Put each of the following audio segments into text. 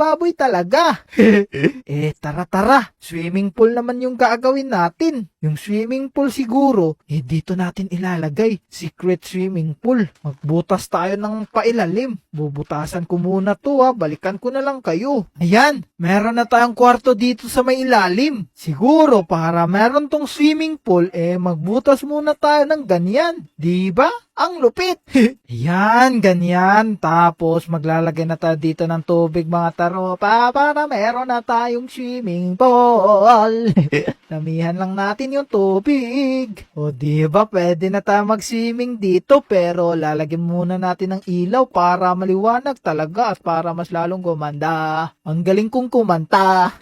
baboy talaga. Tara. Swimming pool naman yung gagawin natin. Yung swimming pool siguro, dito natin ilalagay. Secret swimming pool. Magbutas tayo ng pailalim. Bubutasan ko muna to balikan ko na lang kayo. Ayan, meron na tayong kwarto dito sa may ilalim. Siguro para meron tong swimming pool, magbutas muna tayo ng ganyan. Diba? Ang lupit. Yan, ganyan. Tapos maglalagay na tayo dito ng tubig mga taropa para meron na tayong swimming pool. Damihan lang natin yung tubig. O diba, pwede na tayo mag-swimming dito pero lalagyan muna natin ng ilaw para maliwanag talaga at para mas lalong gumanda. Ang galing kong kumanta.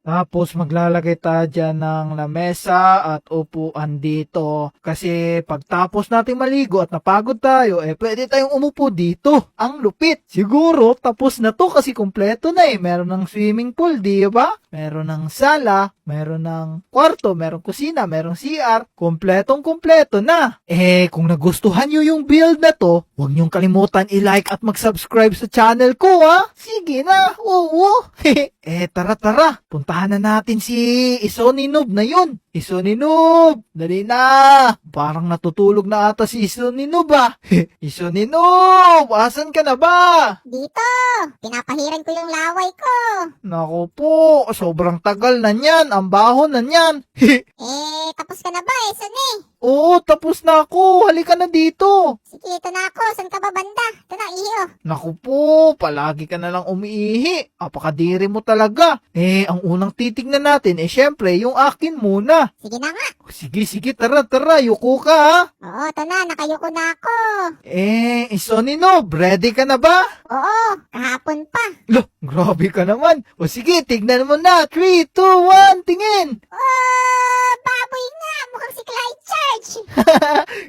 Tapos maglalagay tayo dyan ng lamesa at upuan dito. Kasi pagtapos natin maligo at napagod tayo, pwede tayong umupo dito. Ang lupit. Siguro tapos na to kasi kompleto na Meron ng swimming pool, di ba? Meron ng sala, meron ng kwarto, meron kusina, meron CR. Kompletong-kompleto na. Kung nagustuhan nyo yung build na to, huwag nyong kalimutan i-like at mag-subscribe sa channel ko, Sige na, oo. Tara. Puntahan na natin si Isoni Noob na yun. Isoni Noob, dali na. Parang natutulog na ata si Isoni Noob, Isoni Noob, asan ka na ba? Dito, pinapahiran ko yung laway ko. Naku po, sobrang tagal na niyan. Ang baho na niyan. Tapos ka na ba, Suni? Oo, tapos na ako. Halika na dito. Sige, ito na ako. Saan ka ba banda? Ito na, iyo. Naku po, palagi ka na lang umiihi. Apakadiri mo talaga. Ang unang titignan natin, syempre, yung akin muna. Sige na nga. Sige, tara, yuko ka, Oo, ito na, nakayuko na ako. Isoni Noob, ready ka na ba? Oo, kahapon pa. Loh, grabe ka naman. O sige, tignan mo na. 3, 2, 1, tingin. Baboy nga, mukhang si Clyde Charge.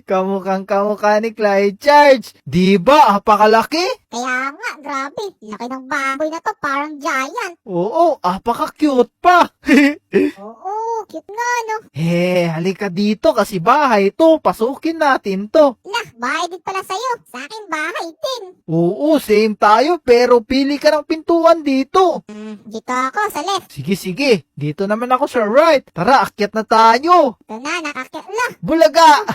Kamukha ni Clyde Charge. Diba, apakalaki? Kaya nga, grabe. Laki ng baboy na to, parang giant. Oo, apaka-cute pa. Oo, cute nga, no? Halika dito kasi bahay to. Pasukin natin to. Lah, bahay din pala sa'yo. Sa akin, bahay din. Oo, same tayo pero pili ka ng pintuan dito. Dito ako, sa left. Sige. Dito naman ako sa right. Tara, akyat na tayo. Ito na, nakakit. Lah, Bulaga!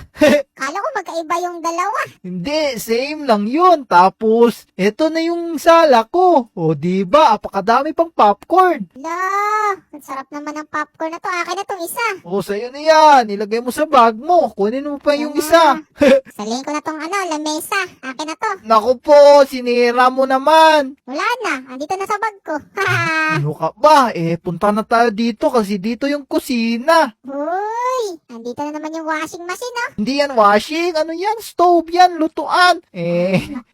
kala ko magkaiba yung dalawa. Hindi, same lang yun. Tapos, eto na yung sala ko. O, diba? Apakadami pang popcorn. Lah, ang sarap naman ng popcorn na to. Akin na tong isa. O, sa'yo na yan. Ilagay mo sa bag mo. Kunin mo pa yung isa. Salin ko na tong lamesa. Akin na to. Naku po, sinira mo naman. Wala na, andito na sa bag ko. Ano ka ba? Punta na tayo dito kasi dito yung kusina. Uy, andito na naman yung washing machine, no? Hindi yan washing. Ano yan? Stove yan. Lutuan.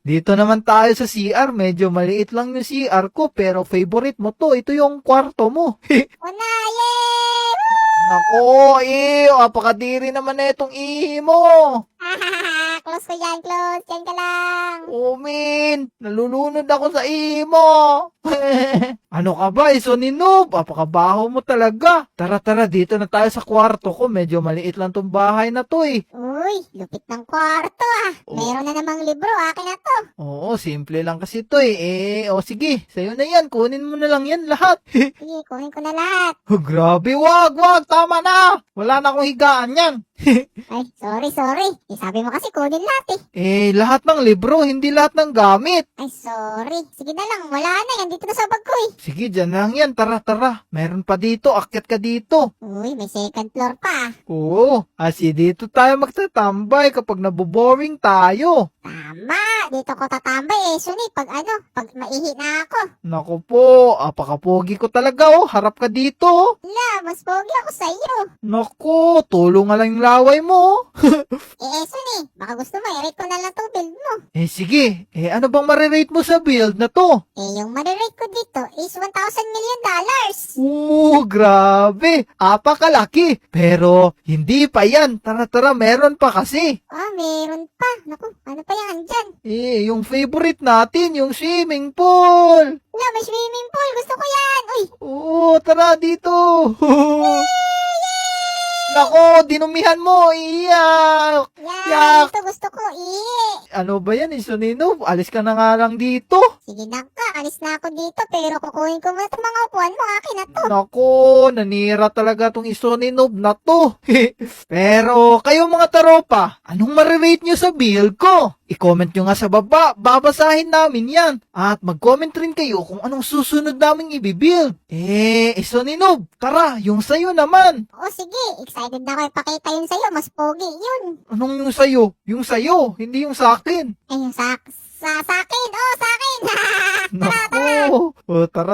Dito naman tayo sa CR. Medyo maliit lang yung CR ko pero favorite mo to. Ito yung kwarto mo. Una, yay! Nako, apakadiri naman na itong ihi mo. Close ko yan, close. Yan ka lang. Min, nalulunod ako sa ihi mo. Ano ka ba, Isoni Noob? Apakabaho mo talaga. Tara, dito na tayo sa kwarto ko. Medyo maliit lang tong bahay na to Uy, lupit ng kwarto Meron na namang libro, akin na to. Oo, simple lang kasi to sige, sa'yo na yan. Kunin mo na lang yan lahat. Sige, kunin ko na lahat. Grabe, wag, tama na. Wala na akong higaan yan. Ay, sorry. Sabi mo kasi kunin lahat Lahat ng libro, hindi lahat ng gamit. Ay, sorry. Sige na lang, wala na. Yan dito na sa bag ko Sige, dyan lang yan. Tara. Meron pa dito. Akyat ka dito. Uy, may second floor pa. Oo, dito tayo magtatambay kapag naboboring tayo. Tama, dito ko tatambay Suni, pag maihi na ako. Naku po, apakapogi ko talaga harap ka dito. La, mas pogi ako sa iyo. Naku, tulong nga lang yung laway mo. Suni, baka gusto mo, i-rate ko na lang to build mo. Sige, ano bang marirate mo sa build na to? Yung marirate ko dito is $1,000 million. Grabe, apakalaki. Pero, hindi pa yan. Tara, meron pa kasi. Meron pa. Naku, ano pa yan dyan? Yung favorite natin, yung swimming pool. La, may swimming pool. Gusto ko yan. Uy. Oo, tara dito. Nako, dinumihan mo. Iyak. Yan, Yak. ito gusto ko. Ano ba yan, Isonino? Alis ka na nga lang dito. Sige na ka, alis na ako dito. Pero kukunin ko muna itong mga upuan mo. Akin na to. Nako, nanira talaga tong Isonino na to. Pero, kayo mga taropa, anong marirate nyo sa build ko? I-comment nyo nga sa baba, babasahin namin yan. At mag-comment rin kayo kung anong susunod naming i-build. Isonino, tara, yung sayo naman. Oo, sige. Excited na ako ipakita yun sa'yo. Mas pogi yun. Anong yung sayo? Yung sayo, hindi yung sa akin. Ay, yung sa akin. Oh, sa akin. Nako,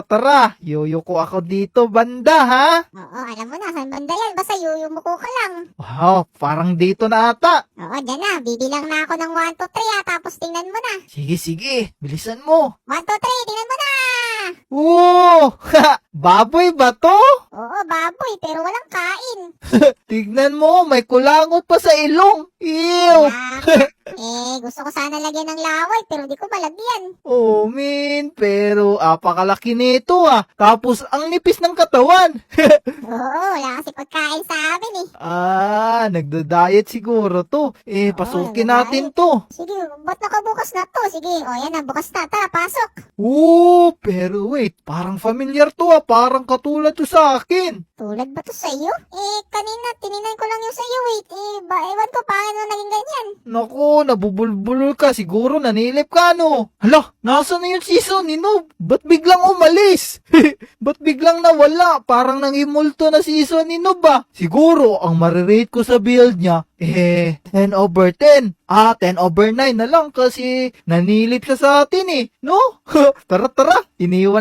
tara. Yoyo ko ako dito, banda ha? Oo, alam mo na. Saan banda yan? Basta yuyumuko ka lang. Wow, parang dito na ata. Oo, dyan na. Bibilang na ako ng 1, 2, 3 tapos tingnan mo na. Sige, bilisan mo. 1, 2, 3, tingnan mo na! Oo, baboy ba to? Oo, baboy, pero walang kain. Tignan mo, may kulangot pa sa ilong. Ew! Gusto ko sana lagyan ng laway, pero di ko malagyan. Oh, min, pero apakalaki nito ah. Tapos ang nipis ng katawan. Oo, wala kasi pagkain sa amin eh. Nagda-diet siguro to. Pasukin natin to. Sige, ba't nakabukas na to? Sige, yan na, bukas na. Tara, pasok. Oo, pero wait, parang familiar to ah. Parang katulad to sa akin. Tulad ba to sa iyo? Kanina, tininan ko lang yung sa iyo, wait. Ewan ko paano naging ganyan. Naku, nabubulbulol ka. Siguro nanilip ka, no? Hala, nasa na yung season ni Noob? Ba't biglang umalis? Ba't biglang nawala? Parang nangimulto na season ni Noob ah. Siguro, ang marirate ko sa build niya, 10/10. 10/9 na lang kasi nanilip siya sa atin eh. No? Tara, iniwan